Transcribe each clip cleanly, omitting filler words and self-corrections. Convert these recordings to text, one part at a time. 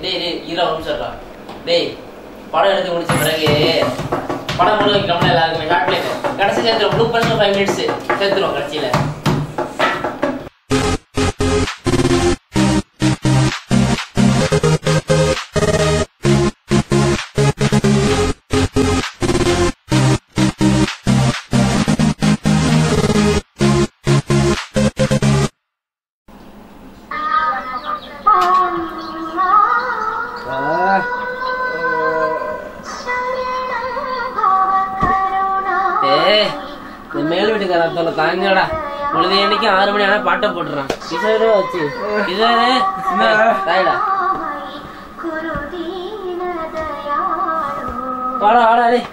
டேய் ஈரா சொல்றா டேய் படம் எடுத்து முடிச்ச பிறகு படம் முழு வைக்கிறோம்ல எல்லாருக்குமே ஷார்ட் பிளேம் கடைசி சேர்த்துருவோம் ப்ளூ பண்ணி 5 மினிட்ஸ் சேர்த்துருவோம் கடைசியில மேல் வீட்டுக்காரத்தோட தாங்கடா பொழுது என்னைக்கு 6 மணி ஆனா பாட்டை போட்டுறான் கிஷோரே வச்சு கிஷோரே தாயடா வாடா வாடா டேய்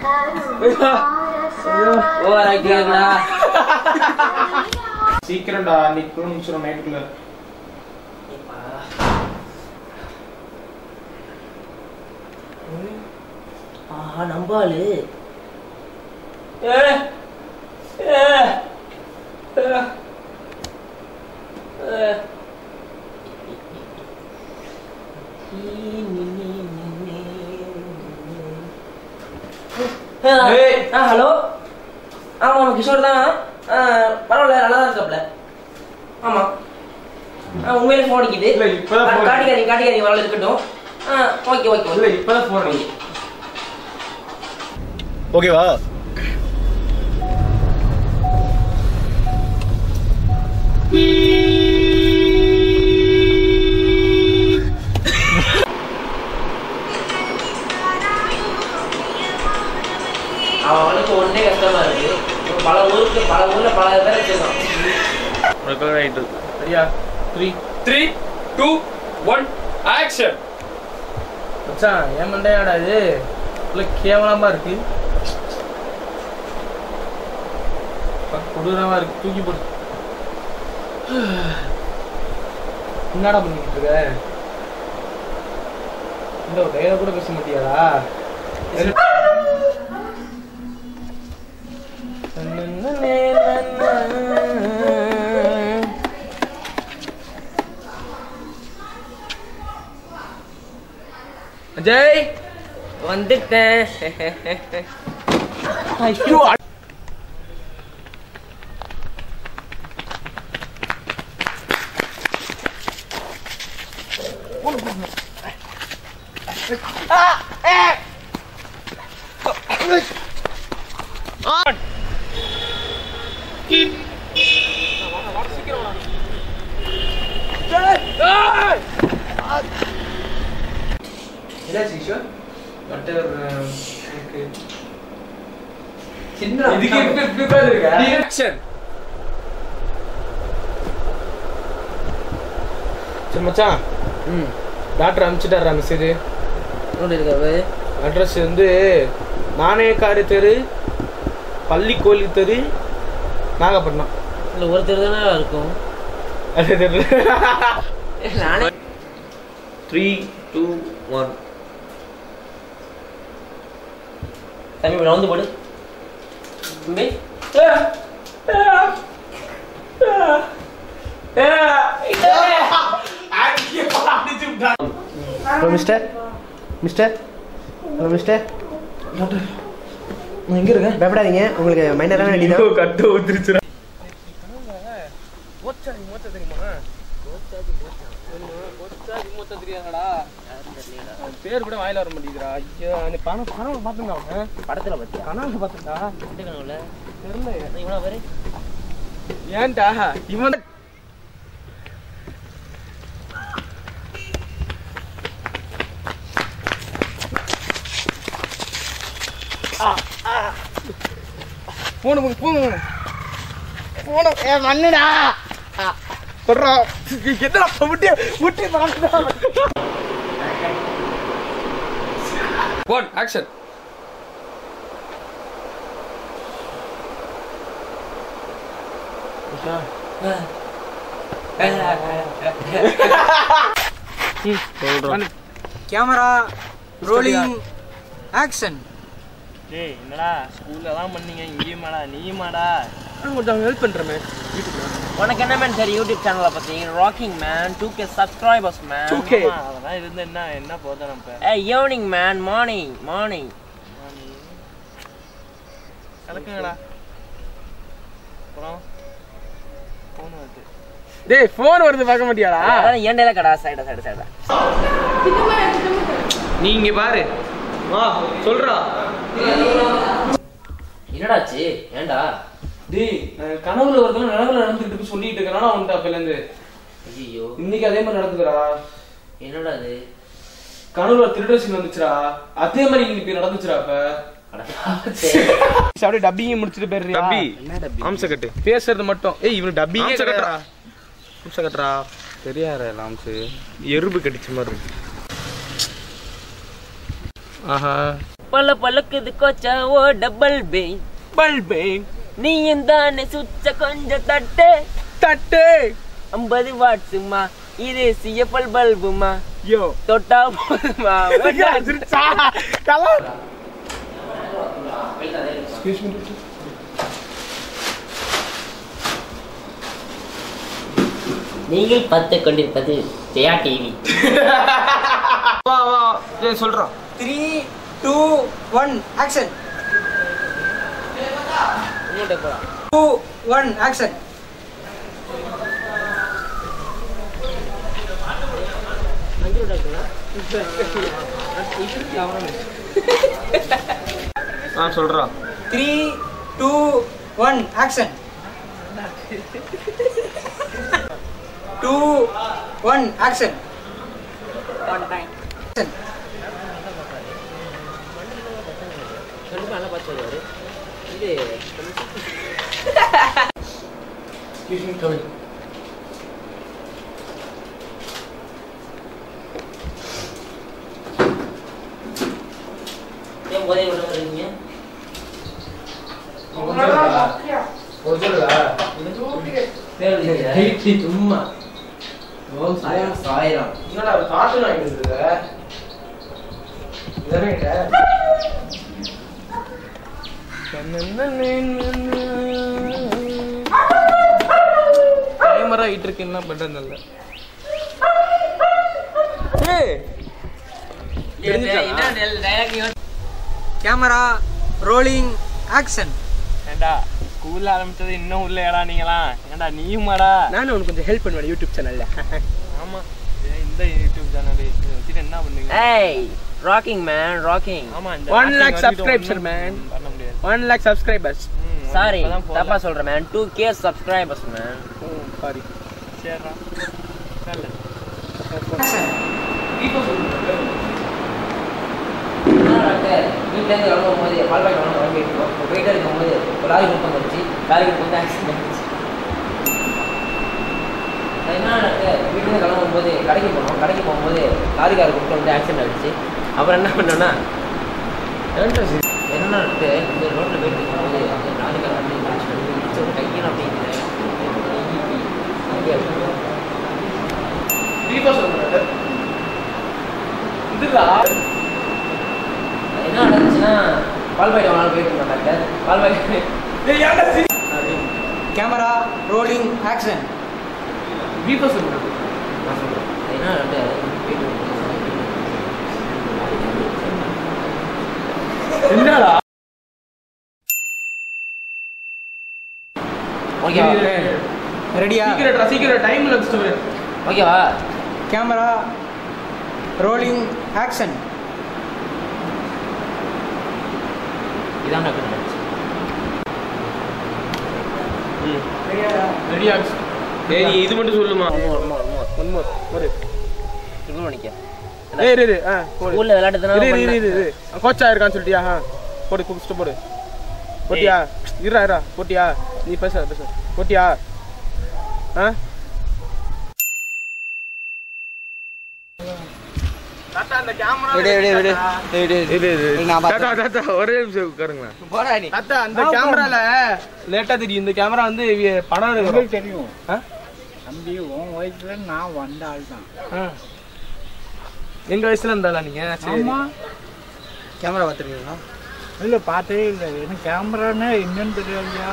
ஓவரா கேக்குடா சீக்கிரம்டா நிக்கு நிமிஷம் நைட்டுக்குள்ள ஆஹா நம்பாளு ஹலோ ஆமா கிஷோர் தான் பரவாயில்ல நல்லா தான் இருக்காப்ல ஆமா உண்மையிலே போன் அடிக்குது காட்டிக்காதீங்க வரல இருக்கட்டும் ஓகே ஓகே இல்ல இப்பதான் போன் அடிக்குது ஓகேவா அவனுக்கு ஒன்னே கஷ்டமா இருக்கு பல ஊர்ல பல பேர் வச்சிருக்கான் சரியா 3 2 1 ஆக்ஷன் மச்சான் ஏன் மண்டையாடா இது இவ்வளோ கேவலமா இருக்கு கொடூரமா இருக்கு தூக்கி போட்டு என்னடா பண்ணிக்கிட்டு இருக்க இந்த ஒரு டைலாக் கூட பேச மாட்டியாடா அஜய் வந்துட்டேன் ஐயோ மச்சான் டாக்டர் அனுப்பிச்சுட்டாரா மெசேஜ் அட்ரஸ் வந்து நாணயக்காரி தெரு பள்ளி கோயில் தெரு நாகப்பட்டினம் இல்ல ஒரு தெரு தானே இருக்கும் அதே தெரு 3 2 1 தம்பி வந்து போடு தம்பி mister mister hello mister doctor நான் எங்க இருக்கேன் பயப்படாதீங்க உங்களுக்கு மைனரான அடி தான் கட்ட ஊத்திருச்சுடா மோச்சாதி மோச்ச தெரியுமா மோச்சா தெரியாதடா பேர் கூட வாயில வர மாட்டேங்குதுடா ஐயோ அந்த கனவு பாத்துங்க அவன் படத்துல பத்தியா கனவு பாத்துடா இந்த கனவுல தெரியல இவனா பேரு ஏன்டா இவன் போன மண்ணுடா சொல்றா எத்தனை முட்டி முட்டி phone action camera rolling action டேய் என்னடா ஸ்கூல்ல தான் பண்ணீங்க இங்கேயுமாடா நீயுமாடா கொஞ்சம் ஹெல்ப் பண்றேன் யூடியூப்ல. உனக்கு என்ன மேன் சரி யூடியூப் சேனலை பத்தி rocking man 2K subscribers man 2K அதெல்லாம் இருந்து என்ன போதும் நம்ம ஈவினிங் மேன் மார்னிங் கலக்குங்கடா அப்புறம் ஃபோன் வருது. டேய் ஃபோன் வருது பார்க்க மாட்டியாடா? அதான் ஏண்டல கடா சைடா நீ இங்க பாரு. வா சொல்றா. என்னடாச்சு ஏண்டா? டேய் கனவுல வரதுல நனவுல நடந்துட்டு இருக்கு சொல்லிட்டு இருக்கறனா உன்ட்ட அப்பல இருந்து. ஐயோ இன்னைக்கு அதே மாதிரி நடந்துடா. என்னடா இது? கனவுல திருடர் சீன் வந்துச்சுடா. அதே மாதிரி இன்னைக்கு நடந்துச்சுடா அப்ப. அப்படியே டப்பிங் முடிச்சிட்டு போயிடுறியா? டப்பி என்ன டப்பி? ஆம்ச கட்டு பேசுறது மட்டும். ஏய் இவன் டப்பிங்கே கட்டறா. ஆம்ச கட்டறா. தெரியாரே லாம்ஸ் எறும்பு கடிச்ச மாதிரி இருக்கு. ஆஹா பல்லக்குது கோச்சா ஓ டபுள் பே நீ தானே சுச்ச கொஞ்சம் தட்டு 50 வாட்ஸ்மா இது சிஎஃப்எல் பல்புமா யோ தொட்டா போதுமா கலர் எக்ஸ்கியூஸ் மீ நீங்கள் பார்த்து கொண்டிருப்பது ஜெயா டிவி. வா டேய் சொல்றோம். 3 2 1 ஆக்ஷன் 2 1 ஆக்ஷன் சொல்றோம். 3 2 1 action 2 1 action one time action நல்லா பார்த்து வருவாரு இது ஏன் போதே விட வரீங்க? சும்மா சாயிரம் என்னடா காட்டு வாங்கிட்டு இருக்க? இதனே கேமரா ஹிட் இருக்கு என்ன பண்றது இல்ல. Camera rolling action. ஏண்டா ஸ்கூல்ல ஆரம்பிச்சது இன்னும் உள்ள ஏடா நீங்களா? ஏண்டா நீயுமாடா? நானும் உனக்கு கொஞ்சம் ஹெல்ப் பண்ணுவேன் யூடியூப் சேனல்ல. ஆமா இந்த யூடியூப் சேனல் வச்சுட்டு என்ன பண்ணுவீங்க? ஏய் ராக்கிங் மேன் ராக்கிங். ஆமா 1 lakh subscribers man. பண்ண முடியாது. 1 lakh subscribers. சாரி தப்பா சொல்றேன் man 2K subscribers man. Sorry. சரிடா. நல்ல. ஆக்ஷன் இப்போ சொல்லுங்க. வீட்டுல இருந்து வரும்போது பால் பாக்கெட் வாங்க வாங்கிட்டு இருக்கோம். போயிட்டு இருக்கும்போது ஒரு லாரி குப்பம் வந்துச்சு. லாரி குப்பம் வந்து ஆக்சிடென்ட் ஆயிடுச்சு. என்ன வீட்டுல இருந்து கிளம்பும்போது கடைக்கு போகும்போது லாரிக்கார குப்பம் வந்து ஆக்சிடென்ட் ஆயிடுச்சு. அப்புறம் என்ன பண்ணோம்னா என்ன இந்த ரோட்ல போயிட்டு இருக்கும்போது அந்த லாரிக்கார வந்து ஒரு கையில் அப்படிங்கிற இப்போ சொல்லுங்க. இதுல என்ன நடந்துச்சுன்னா பால் பாக்கெட் வாங்க போயிட்டு இருந்தோம் டாக்டர். பால் பாக்கெட் கேமரா ரோலிங் ஆக்ஷன் இப்போ சொல்லுங்க. என்ன என்னடா ஓகேவா? ரெடியா? சீக்கிரம் டைம் லெக்ஸ்ட். ஓகேவா? Camera rolling action. இதான் டாக்டர் நடந்துச்சு. ரெடியா? ஏய் இது மட்டும் சொல்லுமா. ஒன் மோர் சுடு மணிக்க. ஏய் இரு ஸ்கூல்ல விளையாடுறதுனா இரு கோச்சா இருக்கான்னு சொல்லிட்டியா? போடு குடிச்சிட்டு போடு. போட்டியா? இருடா போட்டியா? நீ பேச போட்டியா? தாத்தா அந்த கேமரா ஒரே நிமிஷம் உட்காருங்க. போடா நீ. தாத்தா அந்த கேமரால லேட்டா தெரியும். இந்த கேமரா வந்து படம் எடுக்கும் தெரியும். தம்பி உன் வயசுல நான் வந்த ஆள் தான். எங்க வயசுல இருந்தாளா நீங்க? ஆமா கேமரா பார்த்துருக்கீங்களா? இல்ல பார்த்தே இல்லை. எனக்கு கேமரான்னு என்னன்னு தெரியாதுயா.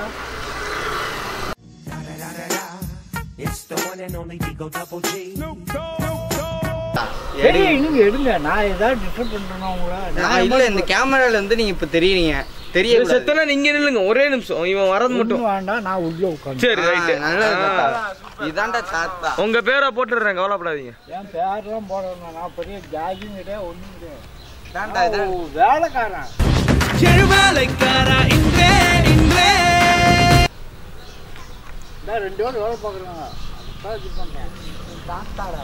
சரி நீங்க எடுங்க நான் ஏதாவது டிஸ்டர்ப் பண்றேன்னா உங்களை நான் இல்ல இந்த கேமரால வந்து நீங்க இப்ப தெரியுறீங்க தெரிய செத்தனா நீங்க நில்லுங்க ஒரே நிமிஷம் இவன் வரது மட்டும் வேண்டாம் நான் உள்ள உட்கார்ந்து சரி ரைட் இதான்டா தாத்தா உங்க பேரை போட்டுறேன் கவலைப்படாதீங்க என் பேர்லாம் போடணும் நான் பெரிய ஜாகிங் கிடையாது ஒண்ணும் கிடையாது தான்டா இதான் வேலைக்காரன் வேலைக்காரா இன்றே இன்றே நான் 2 பேரும் வேலை பார்க்குறாங்க பண்றேன் தாத்தாடா